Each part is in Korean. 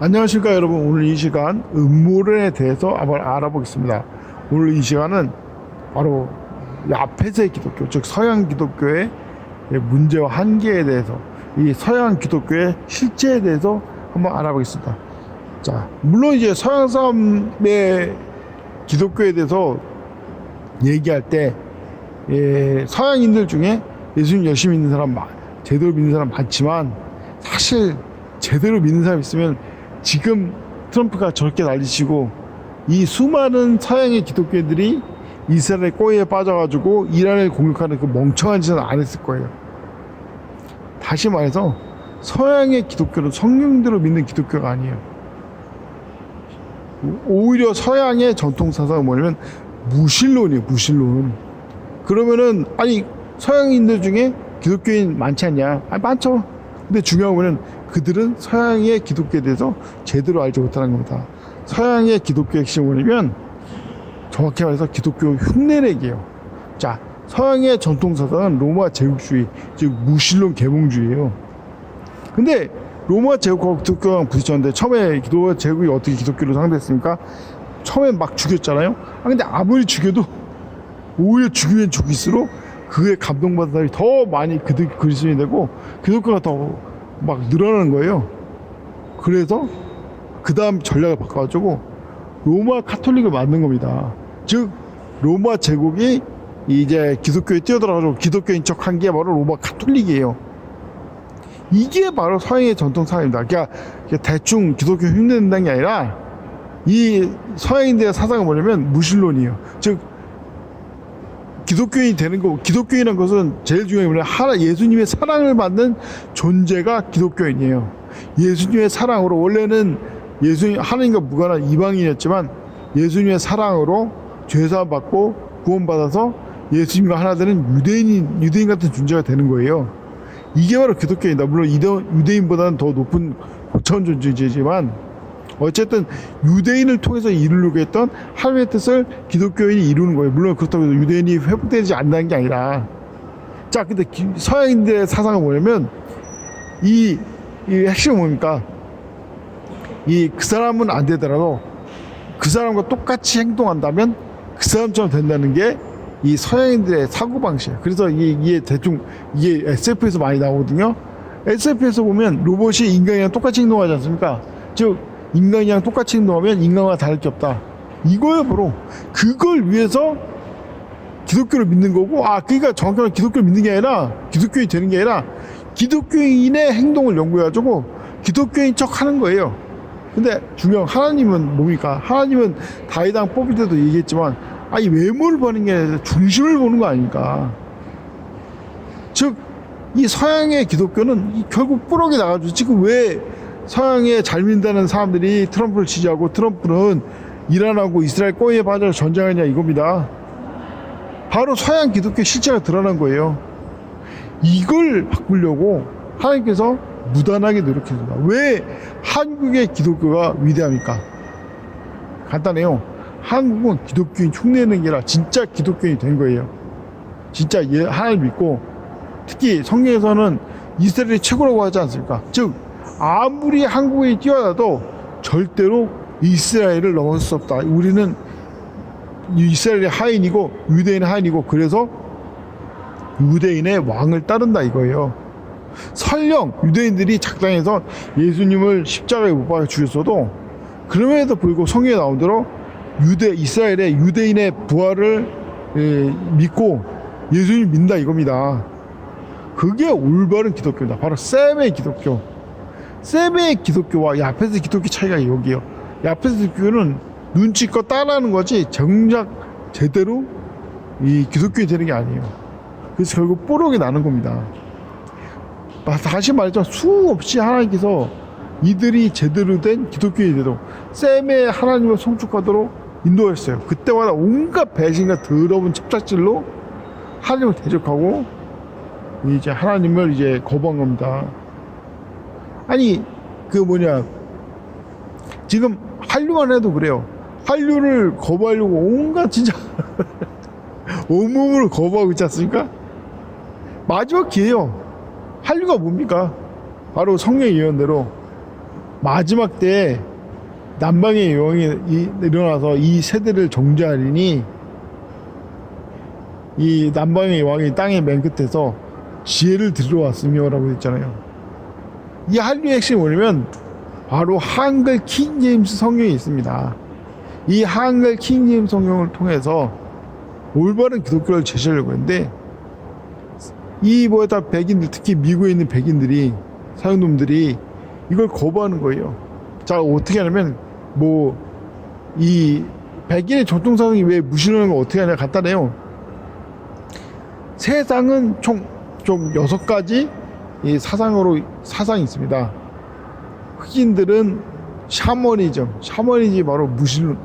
안녕하십니까 여러분. 오늘 이 시간 음모론에 대해서 한번 알아보겠습니다. 오늘 이 시간은 바로 야페스의 기독교, 즉 서양 기독교의 문제와 한계에 대해서, 이 서양 기독교의 실제에 대해서 한번 알아보겠습니다. 자, 물론 이제 서양 사람의 기독교에 대해서 얘기할 때 서양인들 중에 예수님 열심히 믿는 사람, 제대로 믿는 사람 많지만, 사실 제대로 믿는 사람 있으면 지금 트럼프가 저렇게 난리치고 이 수많은 서양의 기독교인들이 이스라엘의 꼬리에 빠져가지고 이란을 공격하는 그 멍청한 짓은 안 했을 거예요. 다시 말해서 서양의 기독교는 성령대로 믿는 기독교가 아니에요. 오히려 서양의 전통 사상은 뭐냐면 무신론이에요. 무신론. 그러면은 아니 서양인들 중에 기독교인 많지 않냐? 아니 많죠. 근데 중요한 거는 그들은 서양의 기독교에 대해서 제대로 알지 못하는 겁니다. 서양의 기독교의 핵심은 뭐냐면 정확히 말해서 기독교 흉내내기예요. 자, 서양의 전통사상은 로마 제국주의, 즉 무신론 계몽주의예요. 근데 로마 제국하고 기독교랑 부딪혔는데, 처음에 로마 제국이 어떻게 기독교를 상대했습니까? 처음에 막 죽였잖아요. 근데 아무리 죽여도 오히려 죽이면 죽일수록 그에 감동받은 사람이 더 많이 그리스도인이 되고 기독교가 더 막 늘어나는 거예요. 그래서 그 다음 전략을 바꿔가지고 로마 카톨릭을 만든 겁니다. 즉 로마 제국이 이제 기독교에 뛰어들어가지고 기독교인 척한 게 바로 로마 카톨릭이에요. 이게 바로 서양의 전통 사상입니다. 그러니까 대충 기독교 흉내낸다는 게 아니라, 이 서양인들의 사상은 뭐냐면 무신론이에요. 즉 기독교인이 되는 거, 기독교인이라는 것은 제일 중요한 게 예수님의 사랑을 받는 존재가 기독교인이에요. 예수님의 사랑으로, 원래는 하나님과 무관한 이방인이었지만 예수님의 사랑으로 죄사함 받고 구원받아서 예수님과 하나 되는 유대인 같은 존재가 되는 거예요. 이게 바로 기독교인이다. 물론 유대인보다는 더 높은 고차원 존재지만, 어쨌든 유대인을 통해서 이루려고 했던 하나님의 뜻을 기독교인이 이루는 거예요. 물론 그렇다고 해서 유대인이 회복되지 않는다는 게 아니라, 자, 근데 서양인들의 사상은 뭐냐면 이 핵심은 뭡니까? 그 사람은 안 되더라도 그 사람과 똑같이 행동한다면 그 사람처럼 된다는 게 이 서양인들의 사고방식이에요. 그래서 이게 대충 이게 SF에서 많이 나오거든요. SF에서 보면 로봇이 인간이랑 똑같이 행동하지 않습니까? 즉 인간이랑 똑같이 행동하면 인간과 다를 게 없다. 이거예요. 바로 그걸 위해서 기독교를 믿는 거고, 그러니까 정확하게 기독교를 믿는 게 아니라, 기독교인이 되는 게 아니라 기독교인의 행동을 연구해가지고 기독교인 척 하는 거예요. 근데 중요한 하나님은 뭡니까? 하나님은 다윗왕 뽑을 때도 얘기했지만, 이 외모를 보는 게 아니라 중심을 보는 거 아닙니까? 즉 이 서양의 기독교는 결국 뿌럭이 나가지고, 지금 왜 서양에 잘 믿는다는 사람들이 트럼프를 지지하고 트럼프는 이란하고 이스라엘 꼬리에 빠져 전쟁하냐 이겁니다. 바로 서양 기독교의 실체가 드러난 거예요. 이걸 바꾸려고 하나님께서 무단하게 노력했습니다. 왜 한국의 기독교가 위대합니까? 간단해요. 한국은 기독교인 흉내내는 게 아니라 진짜 기독교인이 된 거예요. 진짜 하나님 믿고, 특히 성경에서는 이스라엘이 최고라고 하지 않습니까? 즉 아무리 한국이 뛰어나도 절대로 이스라엘을 넘어설 수 없다. 우리는 이스라엘의 하인이고 유대인의 하인이고, 그래서 유대인의 왕을 따른다 이거예요. 설령 유대인들이 작당해서 예수님을 십자가에 못 박아 죽였어도, 그럼에도 불구하고 성경에 나온 대로 이스라엘의 유대인의 부활을 믿고 예수님 믿는다 이겁니다. 그게 올바른 기독교입니다. 바로 셈의 기독교. 셈의 기독교와 야페스 기독교 차이가 여기에요. 야페스 기독교는 눈치껏 따라하는 거지 정작 제대로 이 기독교인이 되는 게 아니에요. 그래서 결국 뽀록이 나는 겁니다. 다시 말해서 수없이 하나님께서 이들이 제대로 된 기독교인이 되도록 셈의 하나님을 송축하도록 인도했어요. 그때마다 온갖 배신과 더러운 첩작질로 하나님을 대적하고 이제 하나님을 이제 거부한 겁니다. 지금 한류만 해도 그래요. 한류를 거부하려고 온갖 진짜 온몸으로 거부하고 있지 않습니까? 마지막 기회요. 한류가 뭡니까? 바로 성령의 예언대로 마지막 때 남방의 여왕이 일어나서 이 세대를 정죄하리니 이 남방의 왕이 땅의 맨 끝에서 지혜를 들어왔으며 라고 했잖아요. 이 한류의 핵심이 뭐냐면 바로 한글 킹제임스 성경이 있습니다. 이 한글 킹제임스 성경을 통해서 올바른 기독교를 제시하려고 했는데 이 뭐다 백인들, 특히 미국에 있는 백인들이, 사형놈들이 이걸 거부하는 거예요. 자, 어떻게 하냐면 뭐 이 백인의 전통사상이 왜 무시하는 걸 어떻게 하냐 간단해요. 세상은 총 6가지 이 사상이 있습니다. 흑인들은 샤머니즘 바로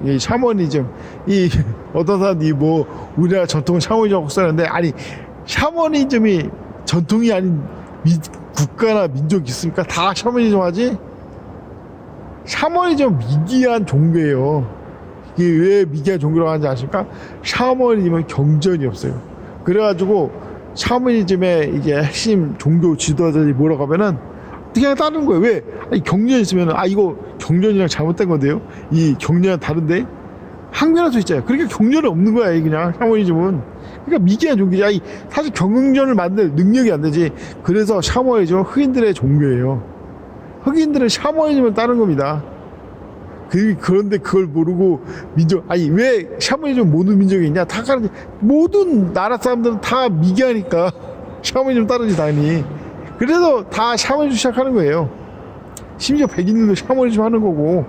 이 샤머니즘, 이 어떤 사람이 뭐 우리나라 전통 샤머니즘하고 쓰는데, 아니 샤머니즘이 전통이 아닌 국가나 민족이 있습니까? 다 샤머니즘 하지? 샤머니즘은 미개한 종교예요. 이게 왜 미개한 종교라고 하는지 아십니까? 샤머니즘은 경전이 없어요. 그래가지고 샤머니즘의 이제 핵심 종교 지도자들이 뭐라고 하면은 그냥 따르는 거예요. 왜? 아니, 경전이 있으면은 이거 경전이랑 잘못된 건데요. 이 경전이랑 다른데 항변할 수 있잖아요. 그러니까 경전은 없는 거야, 그냥 샤머니즘은. 그러니까 미개한 종교지. 아니, 사실 경전을 만들 능력이 안 되지. 그래서 샤머니즘은 흑인들의 종교예요. 흑인들은 샤머니즘을 따른 겁니다. 그런데 그걸 모르고 왜 샤머니즘 모든 민족이 있냐? 다 가는데 모든 나라 사람들은 다 미개하니까 샤머니즘 따르지 당연히. 그래서 다 샤머니즘 시작하는 거예요. 심지어 백인들도 샤머니즘 하는 거고.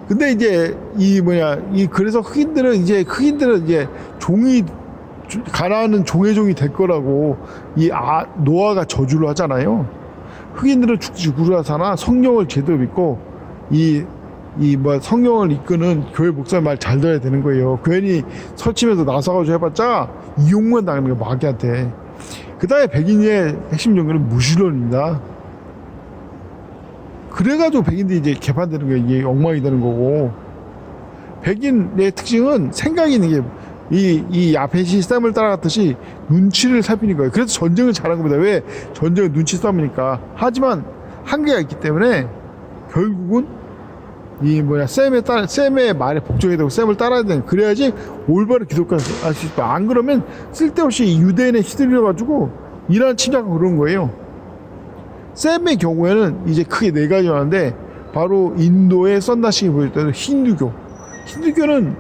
근데 이제 그래서 흑인들은 이제 종이 가난한 종이 될 거라고 노아가 저주를 하잖아요. 흑인들은 죽지 구라사나 성령을 제대로 믿고 성령을 이끄는 교회 목사님 말 잘 들어야 되는 거예요. 괜히 설치면서 나서가지고 해봤자 이용만 당하는 거예요, 마귀한테. 그 다음에 백인의 핵심 종교는 무신론입니다. 그래가지고 백인들이 이제 개판되는 거예요. 이게 엉망이 되는 거고. 백인의 특징은 생각이 있는 게 이 앞에 시스템을 따라갔듯이 눈치를 살피는 거예요. 그래서 전쟁을 잘한 겁니다. 왜? 전쟁은 눈치 싸움이니까. 하지만 한계가 있기 때문에 결국은 쌤의 말에 복종해야 되고 쌤을 따라야 되는, 그래야지 올바른 기독교를 할 수 있다. 안 그러면 쓸데없이 유대인에 휘둘려가지고 이란 침략하고 그런 거예요. 쌤의 경우에는 이제 크게 4가지 나는데, 바로 인도의 썬다식이 보였던 힌두교는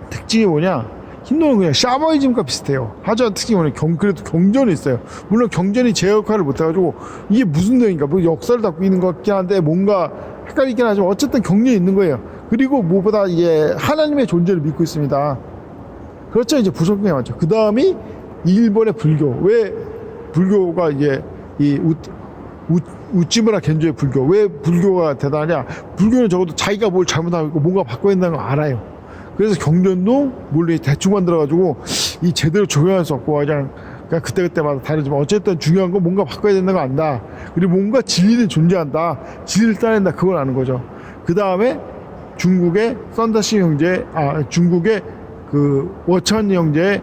특징이 뭐냐? 힌두는 그냥 샤머니즘과 비슷해요. 하지만 특징이 뭐냐? 그래도 경전이 있어요. 물론 경전이 제 역할을 못해가지고 이게 무슨 내용인가? 뭐 역사를 담고 있는 것 같긴 한데 뭔가 헷갈리긴 하지만 어쨌든 경전이 있는 거예요. 그리고 무엇보다 이제 하나님의 존재를 믿고 있습니다. 그렇죠. 이제 부속경이 맞죠. 그 다음이 일본의 불교. 왜 불교가 이제 우찌무라 겐조의 불교. 왜 불교가 대단하냐? 불교는 적어도 자기가 뭘 잘못하고 있고 뭔가 바꿔야 된다는 걸 알아요. 그래서 경전도 물론 대충 만들어가지고 이 제대로 적용할 수 없고 그냥 그때마다 다르지만 어쨌든 중요한 건 뭔가 바꿔야 된다는 걸 안다. 그리고 뭔가 진리는 존재한다. 진리를 따낸다. 그걸 아는 거죠. 그 다음에 중국의 썬다시 형제, 중국의 그 워천 형제,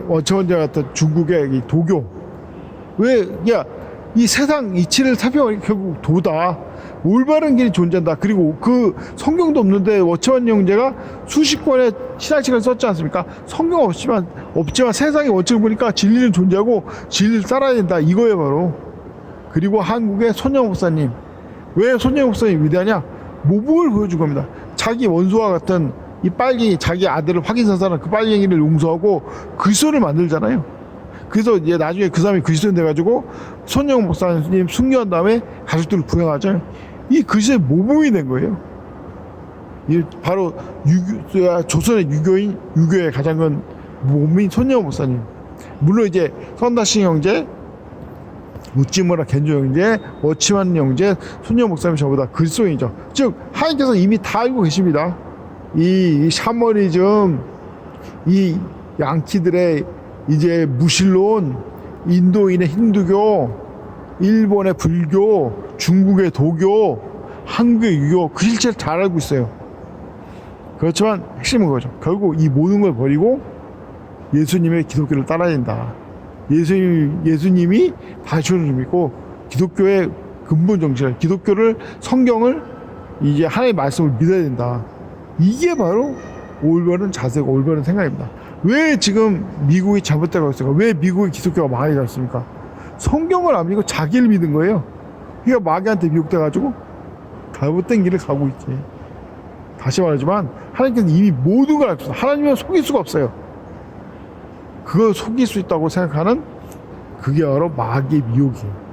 워천 같은 중국의 이 도교. 이 세상 이치를 살펴보니 결국 도다. 올바른 길이 존재한다. 그리고 그 성경도 없는데 워치원 형제가 수십 권의 신학책을 썼지 않습니까? 성경 없지만 세상의 원칙을 보니까 진리는 존재하고 진리를 따라야 된다. 이거예요, 바로. 그리고 한국의 손영 목사님. 왜 손영 목사님 위대하냐? 모범을 보여준 겁니다. 자기 원수와 같은 이 빨갱이, 자기 아들을 확인사사는 그 빨갱이를 용서하고 그리스도를 만들잖아요. 그래서 이제 나중에 그 사람이 그리스도인 돼가지고 손영 목사님 순교한 다음에 가족들을 부양하죠. 이 그리스도의 모범이 된 거예요. 이 바로 조선의 유교의 가장 큰 모범인 손영 목사님. 물론 이제 선다시 형제, 우찌무라 겐조 형제, 워치만 형제, 손영 목사님 전부 다 그리스도인이죠. 즉 하나님께서 이미 다 알고 계십니다. 이 샤머니즘, 이 양키들의 이제 무신론, 인도인의 힌두교, 일본의 불교, 중국의 도교, 한국의 유교, 그 실체를 잘 알고 있어요. 그렇지만 핵심은 그거죠. 결국 이 모든 걸 버리고 예수님의 기독교를 따라야 된다. 예수님이 다시를 좀 믿고 기독교의 근본 정신을, 기독교를, 성경을 이제 하나님의 말씀을 믿어야 된다. 이게 바로 올바른 자세고 올바른 생각입니다. 왜 지금 미국이 잘못되고 있을까? 왜 미국의 기독교가 망하게 됐습니까? 성경을 안 믿고 자기를 믿은 거예요. 그러니까 마귀한테 미혹돼가지고 잘못된 길을 가고 있지. 다시 말하지만 하나님께서 이미 모든 걸 알고 있어요. 하나님은 속일 수가 없어요. 그걸 속일 수 있다고 생각하는 그게 바로 마귀의 미혹이에요.